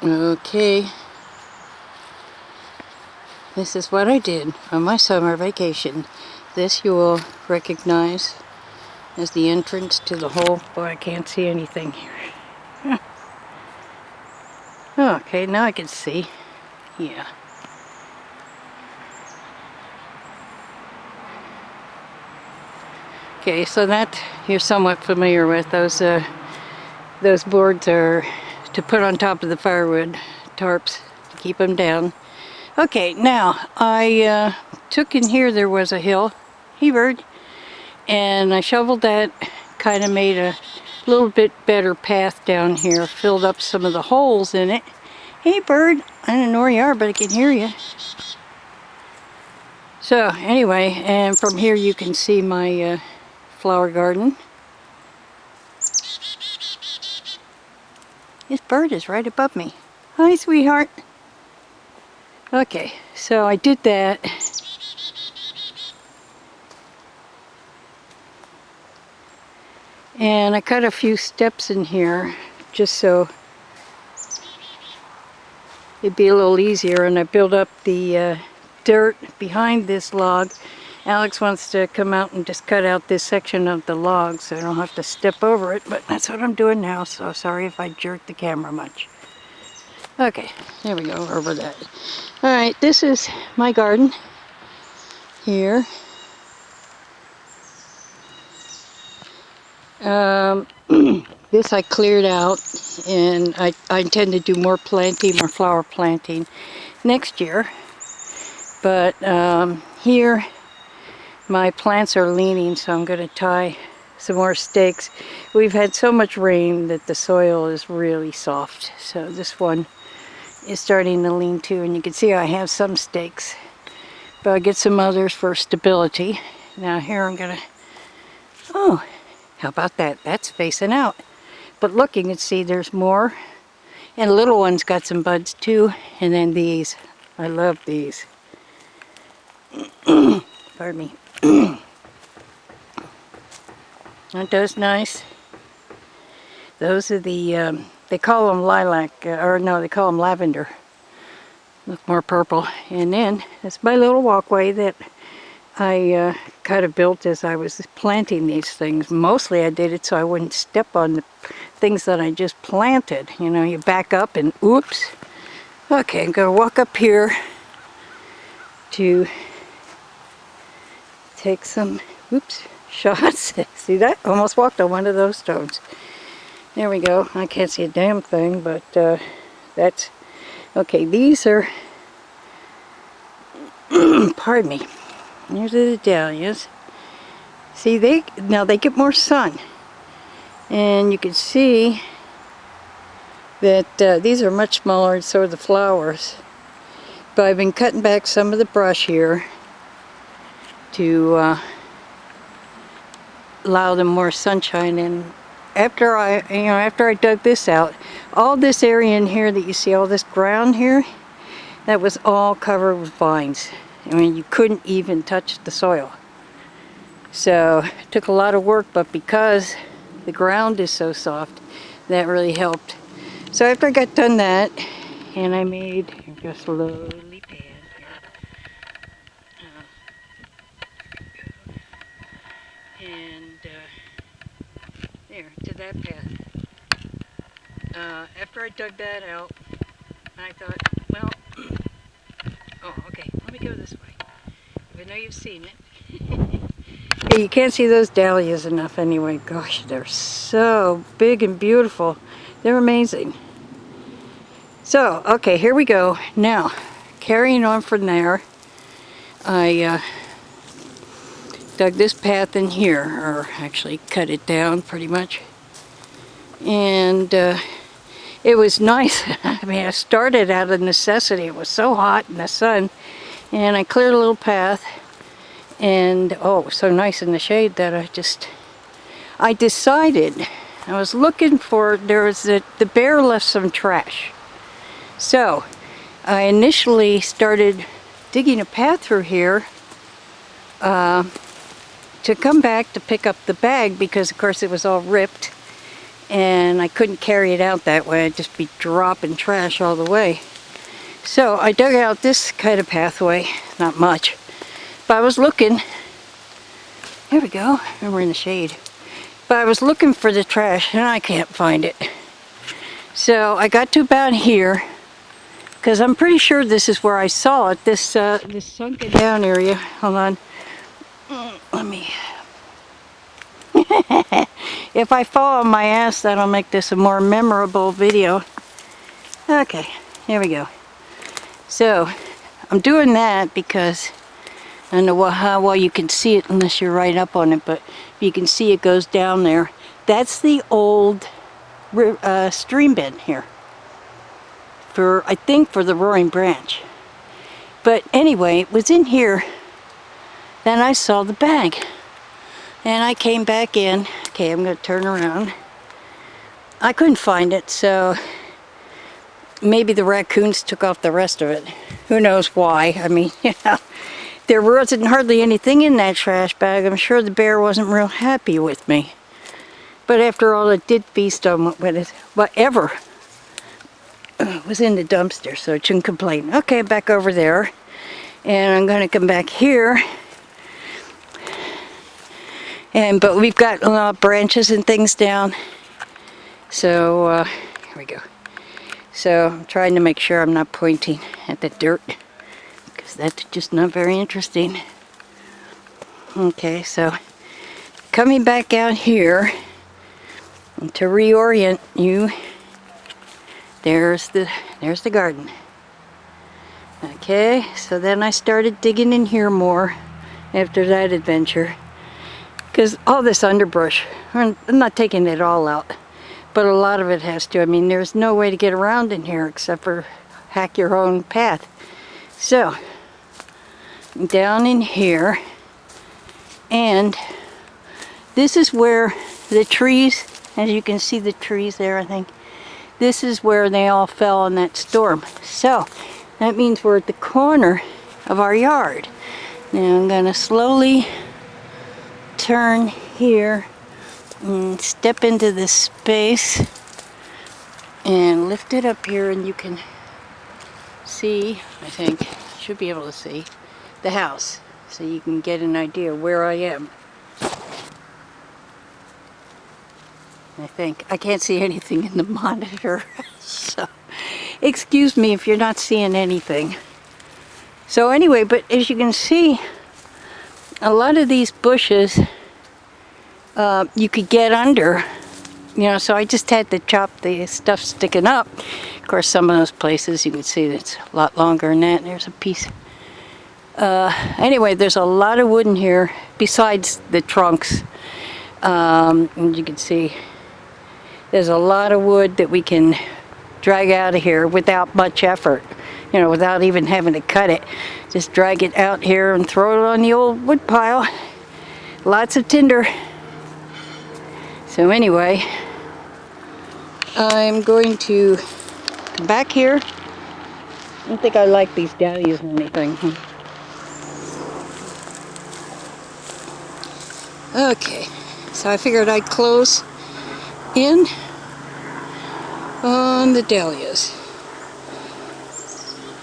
Okay, this is what I did on my summer vacation. This you will recognize as the entrance to the hole. Boy, I can't see anything here. Okay, now I can see. Yeah. Okay, so that you're somewhat familiar with. Those boards are to put on top of the firewood tarps to keep them down. Okay, now I took in here, there was a hill, hey bird, and I shoveled that, kind of made a little bit better path down here, filled up some of the holes in it. Hey bird, I don't know where you are, but I can hear you. So anyway, and from here you can see my flower garden. This bird is right above me. Hi, sweetheart. Okay, so I did that. And I cut a few steps in here just so it'd be a little easier, and I built up the dirt behind this log. Alex wants to come out and just cut out this section of the log so I don't have to step over it, but that's what I'm doing now, so sorry if I jerk the camera much. Okay, there we go, over that. Alright, this is my garden here. This I cleared out, and I intend to do more planting, more flower planting next year. But here my plants are leaning, so I'm going to tie some more stakes. We've had so much rain that the soil is really soft, so this one is starting to lean too, and you can see I have some stakes, but I'll get some others for stability. Now here I'm going to, oh, how about that? That's facing out. But look, you can see there's more. And the little one's got some buds too. And then these. I love these. Pardon me. Aren't those nice? Those are the, they call them lilac, or no, they call them lavender. Look more purple. And then, that's my little walkway that I kind of built as I was planting these things. Mostly I did it so I wouldn't step on the things that I just planted. You know, you back up and oops. Okay, I'm going to walk up here to take some, oops, shots. See that? Almost walked on one of those stones. There we go. I can't see a damn thing, but that's, okay, these are, pardon me. Here's the dahlias. See, now they get more sun. And you can see that these are much smaller, and so are the flowers. But I've been cutting back some of the brush here to allow them more sunshine. And after I dug this out, all this area in here that you see, all this ground here, that was all covered with vines. I mean, you couldn't even touch the soil. So it took a lot of work, but because the ground is so soft, that really helped. So after I got done that, and I made just a slowly pan here. And there, to that path. After I dug that out, I thought, well, oh, okay, let me go this way. I know you've seen it. Hey, you can't see those dahlias enough anyway. Gosh, they're so big and beautiful. They're amazing. So, okay, here we go. Now, carrying on from there, I dug this path in here, or actually cut it down pretty much. And it was nice. I mean, I started out of necessity. It was so hot in the sun. And I cleared a little path, and oh, it was so nice in the shade that I decided, I was looking for, the bear left some trash. So I initially started digging a path through here to come back to pick up the bag, because of course it was all ripped. and I couldn't carry it out that way. I'd just be dropping trash all the way. So I dug out this kind of pathway, not much, but I was looking. Here we go, and we're in the shade. But I was looking for the trash and I can't find it. So I got to about here, because I'm pretty sure this is where I saw it, this sunken down area. Hold on. Let me... If I fall on my ass, that'll make this a more memorable video. Okay, here we go. So, I'm doing that because I don't know how well you can see it unless you're right up on it, but you can see it goes down there. That's the old stream bed here. I think for the Roaring Branch. But anyway, it was in here. Then I saw the bag. And I came back in. Okay, I'm going to turn around. I couldn't find it, so maybe the raccoons took off the rest of it. Who knows why? I mean, you know, there wasn't hardly anything in that trash bag. I'm sure the bear wasn't real happy with me. But after all, it did feast on whatever was in the dumpster, so it shouldn't complain. Okay, back over there. And I'm going to come back here. But we've got a lot of branches and things down. So, here we go. So, I'm trying to make sure I'm not pointing at the dirt, because that's just not very interesting. Okay, so, coming back out here, and to reorient you, there's the garden. Okay, so then I started digging in here more after that adventure. Because all this underbrush, I'm not taking it all out, but a lot of it has to. I mean, there's no way to get around in here except for hack your own path. So, down in here, and this is where the trees, as you can see the trees there, I think, this is where they all fell in that storm. So, that means we're at the corner of our yard. Now I'm going to slowly turn here and step into this space and lift it up here, and you can see, I think, should be able to see, the house, so you can get an idea where I am. I think. I can't see anything in the monitor, so excuse me if you're not seeing anything. So anyway, but as you can see, a lot of these bushes you could get under, you know, so I just had to chop the stuff sticking up. Of course, some of those places you can see it's a lot longer than that. There's a piece. Anyway, there's a lot of wood in here besides the trunks. And you can see there's a lot of wood that we can drag out of here without much effort, you know, without even having to cut it. Just drag it out here and throw it on the old wood pile. Lots of tinder. So anyway, I'm going to come back here. I don't think I like these dahlias or anything. Okay, so I figured I'd close in on the dahlias.